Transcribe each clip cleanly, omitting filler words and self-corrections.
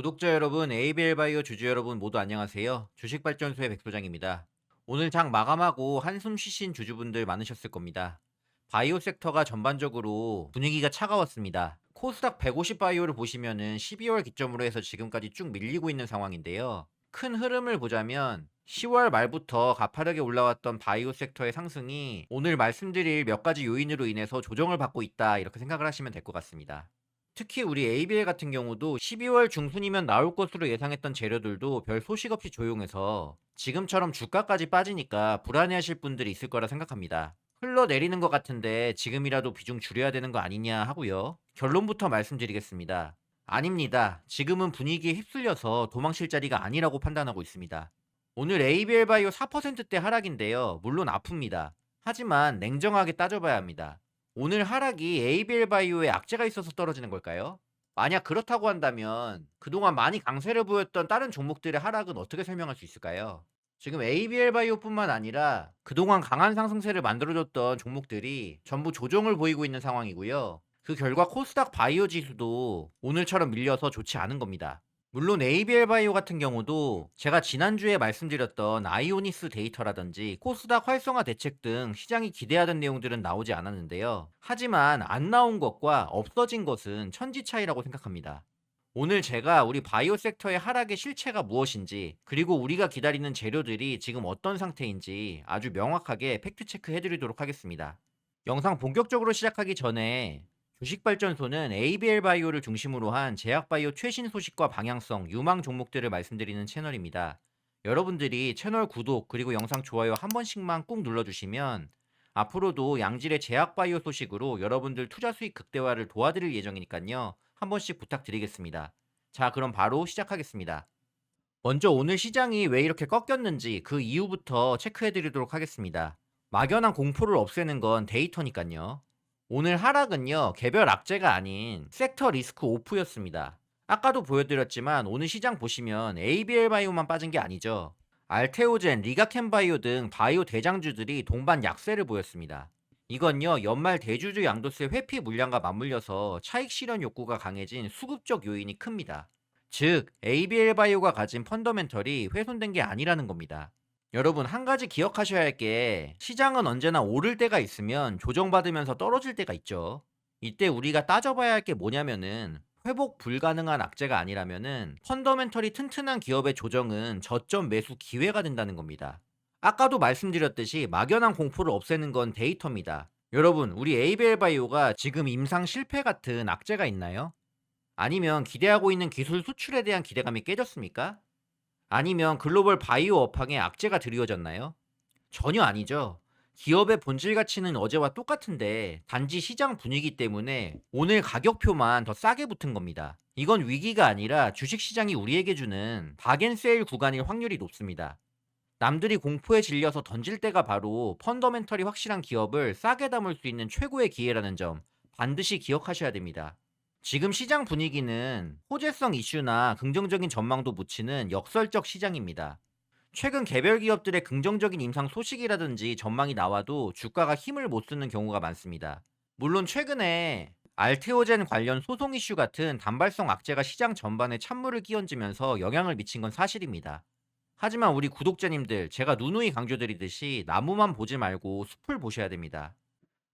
구독자 여러분, ABL 바이오 주주 여러분 모두 안녕하세요. 주식발전소의 백소장입니다. 오늘 장 마감하고 한숨 쉬신 주주분들 많으셨을 겁니다. 바이오 섹터가 전반적으로 분위기가 차가웠습니다. 코스닥 150 바이오를 보시면은 12월 기점으로 해서 지금까지 쭉 밀리고 있는 상황인데요. 큰 흐름을 보자면 10월 말부터 가파르게 올라왔던 바이오 섹터의 상승이 오늘 말씀드릴 몇 가지 요인으로 인해서 조정을 받고 있다, 이렇게 생각을 하시면 될 것 같습니다. 특히 우리 ABL 같은 경우도 12월 중순이면 나올 것으로 예상했던 재료들도 별 소식 없이 조용해서 지금처럼 주가까지 빠지니까 불안해하실 분들이 있을 거라 생각합니다. 흘러내리는 것 같은데 지금이라도 비중 줄여야 되는 거 아니냐 하고요. 결론부터 말씀드리겠습니다. 아닙니다. 지금은 분위기에 휩쓸려서 도망칠 자리가 아니라고 판단하고 있습니다. 오늘 ABL 바이오 4%대 하락인데요. 물론 아픕니다. 하지만 냉정하게 따져봐야 합니다. 오늘 하락이 ABL 바이오에 악재가 있어서 떨어지는 걸까요? 만약 그렇다고 한다면 그동안 많이 강세를 보였던 다른 종목들의 하락은 어떻게 설명할 수 있을까요? 지금 ABL 바이오뿐만 아니라 그동안 강한 상승세를 만들어줬던 종목들이 전부 조정을 보이고 있는 상황이고요. 그 결과 코스닥 바이오 지수도 오늘처럼 밀려서 좋지 않은 겁니다. 물론 ABL 바이오 같은 경우도 제가 지난주에 말씀드렸던 아이오니스 데이터라든지 코스닥 활성화 대책 등 시장이 기대하던 내용들은 나오지 않았는데요. 하지만 안 나온 것과 없어진 것은 천지 차이라고 생각합니다. 오늘 제가 우리 바이오 섹터의 하락의 실체가 무엇인지, 그리고 우리가 기다리는 재료들이 지금 어떤 상태인지 아주 명확하게 팩트 체크 해드리도록 하겠습니다. 영상 본격적으로 시작하기 전에 주식발전소는 ABL 바이오를 중심으로 한 제약바이오 최신 소식과 방향성, 유망 종목들을 말씀드리는 채널입니다. 여러분들이 채널 구독 그리고 영상 좋아요 한 번씩만 꾹 눌러주시면 앞으로도 양질의 제약바이오 소식으로 여러분들 투자 수익 극대화를 도와드릴 예정이니까요. 한 번씩 부탁드리겠습니다. 자, 그럼 바로 시작하겠습니다. 먼저 오늘 시장이 왜 이렇게 꺾였는지 그 이유부터 체크해드리도록 하겠습니다. 막연한 공포를 없애는 건 데이터니까요. 오늘 하락은요, 개별 악재가 아닌 섹터 리스크 오프였습니다. 아까도 보여드렸지만 오늘 시장 보시면 ABL 바이오만 빠진 게 아니죠. 알테오젠, 리가켄 바이오 등 바이오 대장주들이 동반 약세를 보였습니다. 이건요, 연말 대주주 양도세 회피 물량과 맞물려서 차익 실현 욕구가 강해진 수급적 요인이 큽니다. 즉, ABL 바이오가 가진 펀더멘털이 훼손된 게 아니라는 겁니다. 여러분, 한 가지 기억하셔야 할 게 시장은 언제나 오를 때가 있으면 조정받으면서 떨어질 때가 있죠. 이때 우리가 따져봐야 할 게 뭐냐면은 회복 불가능한 악재가 아니라면은 펀더멘털이 튼튼한 기업의 조정은 저점 매수 기회가 된다는 겁니다. 아까도 말씀드렸듯이 막연한 공포를 없애는 건 데이터입니다. 여러분, 우리 ABL 바이오가 지금 임상 실패 같은 악재가 있나요? 아니면 기대하고 있는 기술 수출에 대한 기대감이 깨졌습니까? 아니면 글로벌 바이오 업황에 악재가 드리워졌나요? 전혀 아니죠. 기업의 본질 가치는 어제와 똑같은데 단지 시장 분위기 때문에 오늘 가격표만 더 싸게 붙은 겁니다. 이건 위기가 아니라 주식시장이 우리에게 주는 박앤세일 구간일 확률이 높습니다. 남들이 공포에 질려서 던질 때가 바로 펀더멘털이 확실한 기업을 싸게 담을 수 있는 최고의 기회라는 점 반드시 기억하셔야 됩니다. 지금 시장 분위기는 호재성 이슈나 긍정적인 전망도 묻히는 역설적 시장입니다. 최근 개별 기업들의 긍정적인 임상 소식이라든지 전망이 나와도 주가가 힘을 못 쓰는 경우가 많습니다. 물론 최근에 알테오젠 관련 소송 이슈 같은 단발성 악재가 시장 전반에 찬물을 끼얹으면서 영향을 미친 건 사실입니다. 하지만 우리 구독자님들, 제가 누누이 강조드리듯이 나무만 보지 말고 숲을 보셔야 됩니다.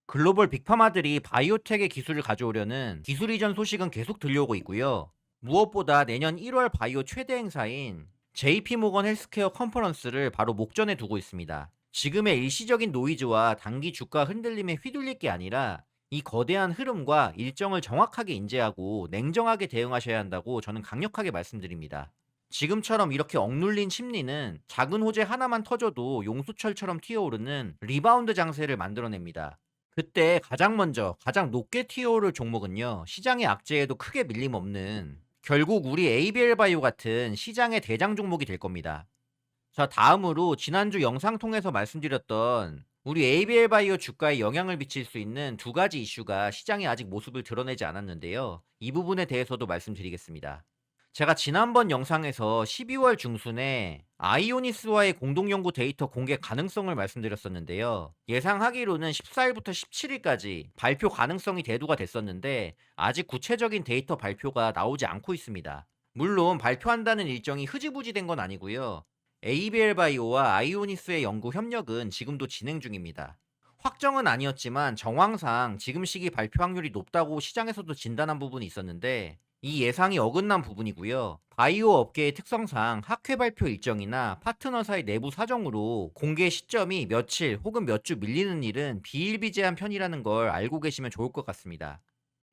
글로벌 빅파마들이 바이오텍의 기술을 가져오려는 기술 이전 소식은 계속 들려오고 있고요. 무엇보다 내년 1월 바이오 최대 행사인 JP모건 헬스케어 컨퍼런스를 바로 목전에 두고 있습니다. 지금의 일시적인 노이즈와 단기 주가 흔들림에 휘둘릴 게 아니라 이 거대한 흐름과 일정을 정확하게 인지하고 냉정하게 대응하셔야 한다고 저는 강력하게 말씀드립니다. 지금처럼 이렇게 억눌린 심리는 작은 호재 하나만 터져도 용수철처럼 튀어오르는 리바운드 장세를 만들어냅니다. 그때 가장 먼저 가장 높게 튀어오를 종목은요, 시장의 악재에도 크게 밀림 없는 결국 우리 ABL 바이오 같은 시장의 대장 종목이 될 겁니다. 자, 다음으로 지난주 영상 통해서 말씀드렸던 우리 ABL 바이오 주가에 영향을 미칠 수 있는 두 가지 이슈가 시장에 아직 모습을 드러내지 않았는데요. 이 부분에 대해서도 말씀드리겠습니다. 제가 지난번 영상에서 12월 중순에 아이오니스와의 공동연구 데이터 공개 가능성을 말씀드렸었는데요. 예상하기로는 14일부터 17일까지 발표 가능성이 대두가 됐었는데 아직 구체적인 데이터 발표가 나오지 않고 있습니다. 물론 발표한다는 일정이 흐지부지 된 건 아니고요. ABL 바이오와 아이오니스의 연구 협력은 지금도 진행 중입니다. 확정은 아니었지만 정황상 지금 시기 발표 확률이 높다고 시장에서도 진단한 부분이 있었는데 이 예상이 어긋난 부분이고요. 바이오 업계의 특성상 학회 발표 일정이나 파트너사의 내부 사정으로 공개 시점이 며칠 혹은 몇 주 밀리는 일은 비일비재한 편이라는 걸 알고 계시면 좋을 것 같습니다.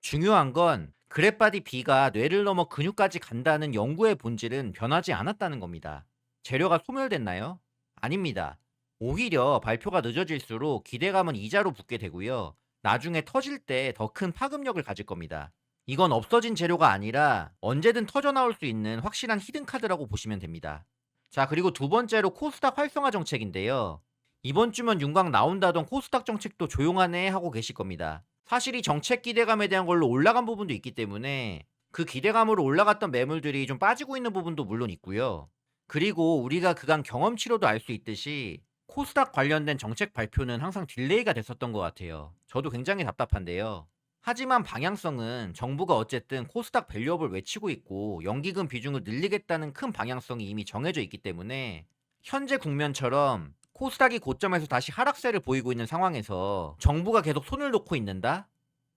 중요한 건 그랩바디 B가 뇌를 넘어 근육까지 간다는 연구의 본질은 변하지 않았다는 겁니다. 재료가 소멸됐나요? 아닙니다. 오히려 발표가 늦어질수록 기대감은 이자로 붙게 되고요. 나중에 터질 때 더 큰 파급력을 가질 겁니다. 이건 없어진 재료가 아니라 언제든 터져 나올 수 있는 확실한 히든카드라고 보시면 됩니다. 자, 그리고 두 번째로 코스닥 활성화 정책인데요. 이번 주면 윤곽 나온다던 코스닥 정책도 조용하네 하고 계실 겁니다. 사실 이 정책 기대감에 대한 걸로 올라간 부분도 있기 때문에 그 기대감으로 올라갔던 매물들이 좀 빠지고 있는 부분도 물론 있고요. 그리고 우리가 그간 경험치로도 알 수 있듯이 코스닥 관련된 정책 발표는 항상 딜레이가 됐었던 것 같아요. 저도 굉장히 답답한데요. 하지만 방향성은 정부가 어쨌든 코스닥 밸류업을 외치고 있고 연기금 비중을 늘리겠다는 큰 방향성이 이미 정해져 있기 때문에 현재 국면처럼 코스닥이 고점에서 다시 하락세를 보이고 있는 상황에서 정부가 계속 손을 놓고 있는다?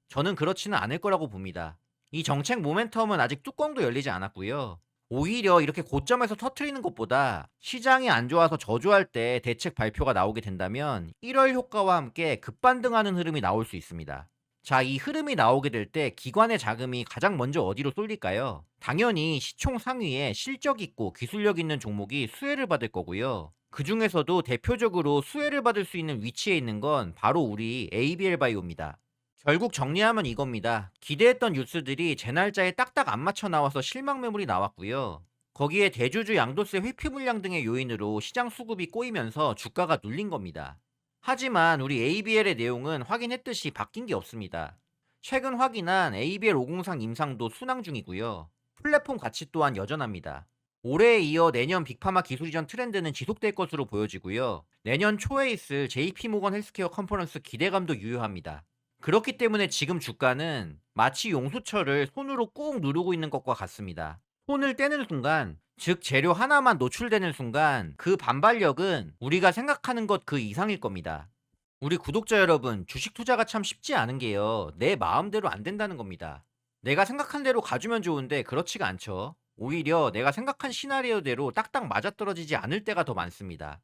저는 그렇지는 않을 거라고 봅니다. 이 정책 모멘텀은 아직 뚜껑도 열리지 않았고요. 오히려 이렇게 고점에서 터트리는 것보다 시장이 안 좋아서 저조할 때 대책 발표가 나오게 된다면 1월 효과와 함께 급반등하는 흐름이 나올 수 있습니다. 자, 이 흐름이 나오게 될 때 기관의 자금이 가장 먼저 어디로 쏠릴까요? 당연히 시총 상위에 실적 있고 기술력 있는 종목이 수혜를 받을 거고요. 그 중에서도 대표적으로 수혜를 받을 수 있는 위치에 있는 건 바로 우리 ABL 바이오입니다. 결국 정리하면 이겁니다. 기대했던 뉴스들이 제 날짜에 딱딱 안 맞춰 나와서 실망 매물이 나왔고요. 거기에 대주주 양도세 회피 물량 등의 요인으로 시장 수급이 꼬이면서 주가가 눌린 겁니다. 하지만 우리 ABL의 내용은 확인했듯이 바뀐 게 없습니다. 최근 확인한 ABL 503 임상도 순항 중이고요. 플랫폼 가치 또한 여전합니다. 올해에 이어 내년 빅파마 기술 이전 트렌드는 지속될 것으로 보여지고요. 내년 초에 있을 JP모건 헬스케어 컨퍼런스 기대감도 유효합니다. 그렇기 때문에 지금 주가는 마치 용수철을 손으로 꾹 누르고 있는 것과 같습니다. 손을 떼는 순간, 즉 재료 하나만 노출되는 순간 그 반발력은 우리가 생각하는 것 그 이상일 겁니다. 우리 구독자 여러분, 주식 투자가 참 쉽지 않은 게요. 내 마음대로 안 된다는 겁니다. 내가 생각한 대로 가주면 좋은데 그렇지가 않죠. 오히려 내가 생각한 시나리오대로 딱딱 맞아떨어지지 않을 때가 더 많습니다.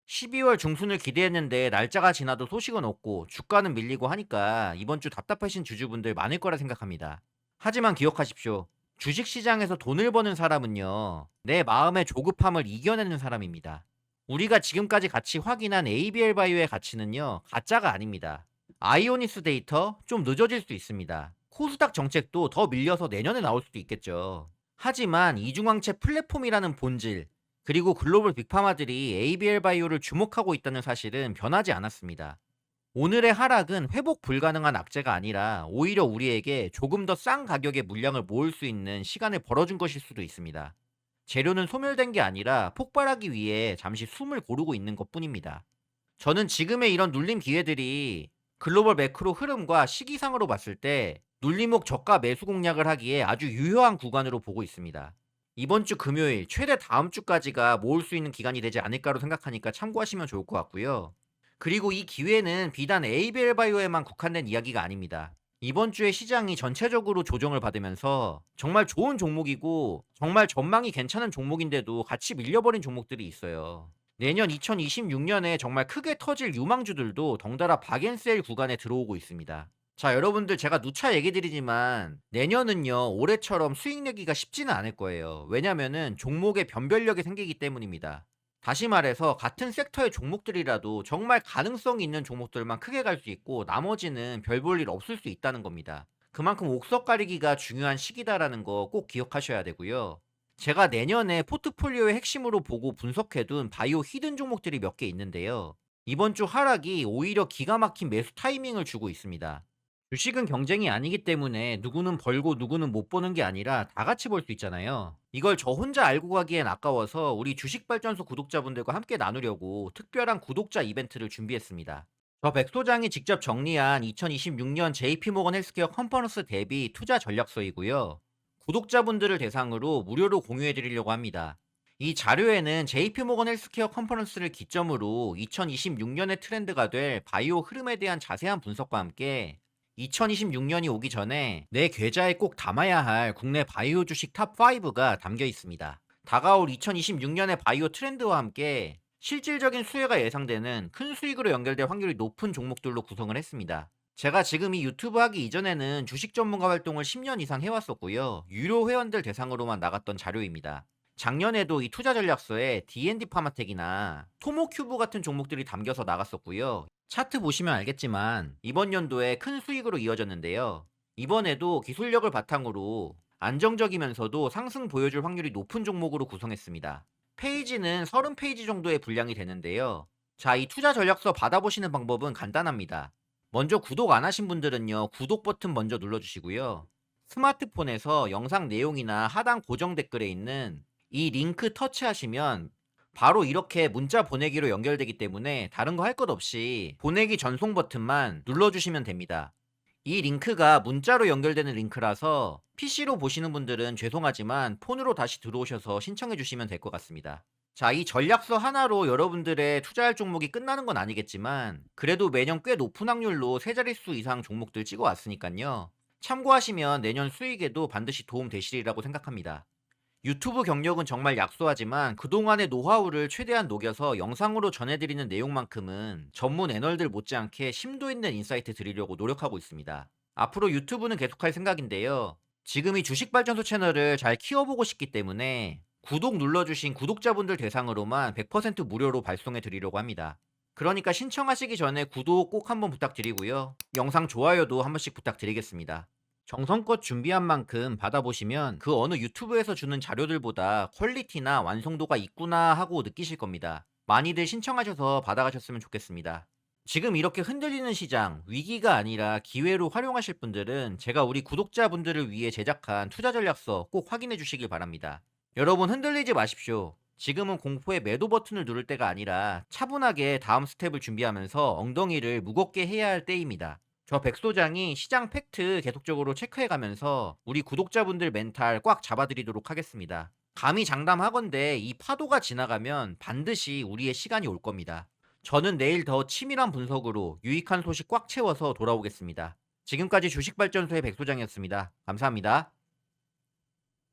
12월 중순을 기대했는데 날짜가 지나도 소식은 없고 주가는 밀리고 하니까 이번 주 답답하신 주주분들 많을 거라 생각합니다. 하지만 기억하십시오. 주식시장에서 돈을 버는 사람은요, 내 마음의 조급함을 이겨내는 사람입니다. 우리가 지금까지 같이 확인한 ABL 바이오의 가치는요, 가짜가 아닙니다. 아이오니스 데이터 좀 늦어질 수 있습니다. 코스닥 정책도 더 밀려서 내년에 나올 수도 있겠죠. 하지만 이중항체 플랫폼이라는 본질, 그리고 글로벌 빅파마들이 ABL 바이오를 주목하고 있다는 사실은 변하지 않았습니다. 오늘의 하락은 회복 불가능한 악재가 아니라 오히려 우리에게 조금 더 싼 가격의 물량을 모을 수 있는 시간을 벌어준 것일 수도 있습니다. 재료는 소멸된 게 아니라 폭발하기 위해 잠시 숨을 고르고 있는 것 뿐입니다. 저는 지금의 이런 눌림 기회들이 글로벌 매크로 흐름과 시기상으로 봤을 때 눌림목 저가 매수 공략을 하기에 아주 유효한 구간으로 보고 있습니다. 이번 주 금요일, 최대 다음 주까지가 모을 수 있는 기간이 되지 않을까로 생각하니까 참고하시면 좋을 것 같고요. 그리고 이 기회는 비단 ABL 바이오에만 국한된 이야기가 아닙니다. 이번 주에 시장이 전체적으로 조정을 받으면서 정말 좋은 종목이고 정말 전망이 괜찮은 종목인데도 같이 밀려버린 종목들이 있어요. 내년 2026년에 정말 크게 터질 유망주들도 덩달아 박앤셀 구간에 들어오고 있습니다. 자, 여러분들 제가 누차 얘기 드리지만 내년은요, 올해처럼 수익 내기가 쉽지는 않을 거예요. 왜냐면은 종목의 변별력이 생기기 때문입니다. 다시 말해서 같은 섹터의 종목들이라도 정말 가능성이 있는 종목들만 크게 갈 수 있고 나머지는 별 볼 일 없을 수 있다는 겁니다. 그만큼 옥석 가리기가 중요한 시기다라는 거 꼭 기억하셔야 되고요. 제가 내년에 포트폴리오의 핵심으로 보고 분석해둔 바이오 히든 종목들이 몇 개 있는데요. 이번 주 하락이 오히려 기가 막힌 매수 타이밍을 주고 있습니다. 주식은 경쟁이 아니기 때문에 누구는 벌고 누구는 못 버는 게 아니라 다 같이 벌 수 있잖아요. 이걸 저 혼자 알고 가기엔 아까워서 우리 주식발전소 구독자분들과 함께 나누려고 특별한 구독자 이벤트를 준비했습니다. 저 백소장이 직접 정리한 2026년 JP모건 헬스케어 컨퍼런스 대비 투자 전략서이고요. 구독자분들을 대상으로 무료로 공유해 드리려고 합니다. 이 자료에는 JP모건 헬스케어 컨퍼런스를 기점으로 2026년의 트렌드가 될 바이오 흐름에 대한 자세한 분석과 함께 2026년이 오기 전에 내 계좌에 꼭 담아야 할 국내 바이오 주식 탑5가 담겨 있습니다. 다가올 2026년의 바이오 트렌드와 함께 실질적인 수혜가 예상되는 큰 수익으로 연결될 확률이 높은 종목들로 구성을 했습니다. 제가 지금 이 유튜브 하기 이전에는 주식 전문가 활동을 10년 이상 해왔었고요. 유료 회원들 대상으로만 나갔던 자료입니다. 작년에도 이 투자 전략서에 D&D 파마텍이나 토모큐브 같은 종목들이 담겨서 나갔었고요. 차트 보시면 알겠지만 이번 연도에 큰 수익으로 이어졌는데요. 이번에도 기술력을 바탕으로 안정적이면서도 상승 보여줄 확률이 높은 종목으로 구성했습니다. 페이지는 30페이지 정도의 분량이 되는데요. 자, 이 투자 전략서 받아보시는 방법은 간단합니다. 먼저 구독 안 하신 분들은요, 구독 버튼 먼저 눌러주시고요. 스마트폰에서 영상 내용이나 하단 고정 댓글에 있는 이 링크 터치하시면 바로 이렇게 문자 보내기로 연결되기 때문에 다른 거 할 것 없이 보내기 전송 버튼만 눌러주시면 됩니다. 이 링크가 문자로 연결되는 링크라서 PC로 보시는 분들은 죄송하지만 폰으로 다시 들어오셔서 신청해 주시면 될 것 같습니다. 자, 이 전략서 하나로 여러분들의 투자할 종목이 끝나는 건 아니겠지만 그래도 매년 꽤 높은 확률로 세 자릿수 이상 종목들 찍어 왔으니까요. 참고하시면 내년 수익에도 반드시 도움 되시리라고 생각합니다. 유튜브 경력은 정말 약소하지만 그동안의 노하우를 최대한 녹여서 영상으로 전해드리는 내용만큼은 전문 애널들 못지않게 심도 있는 인사이트 드리려고 노력하고 있습니다. 앞으로 유튜브는 계속할 생각인데요. 지금 이 주식발전소 채널을 잘 키워보고 싶기 때문에 구독 눌러주신 구독자분들 대상으로만 100% 무료로 발송해 드리려고 합니다. 그러니까 신청하시기 전에 구독 꼭 한번 부탁드리고요. 영상 좋아요도 한 번씩 부탁드리겠습니다. 정성껏 준비한 만큼 받아보시면 그 어느 유튜브에서 주는 자료들보다 퀄리티나 완성도가 있구나 하고 느끼실 겁니다. 많이들 신청하셔서 받아가셨으면 좋겠습니다. 지금 이렇게 흔들리는 시장, 위기가 아니라 기회로 활용하실 분들은 제가 우리 구독자분들을 위해 제작한 투자 전략서 꼭 확인해 주시길 바랍니다. 여러분 흔들리지 마십시오. 지금은 공포의 매도 버튼을 누를 때가 아니라 차분하게 다음 스텝을 준비하면서 엉덩이를 무겁게 해야 할 때입니다. 저 백소장이 시장 팩트 계속적으로 체크해가면서 우리 구독자분들 멘탈 꽉 잡아드리도록 하겠습니다. 감히 장담하건대 이 파도가 지나가면 반드시 우리의 시간이 올 겁니다. 저는 내일 더 치밀한 분석으로 유익한 소식 꽉 채워서 돌아오겠습니다. 지금까지 주식발전소의 백소장이었습니다. 감사합니다.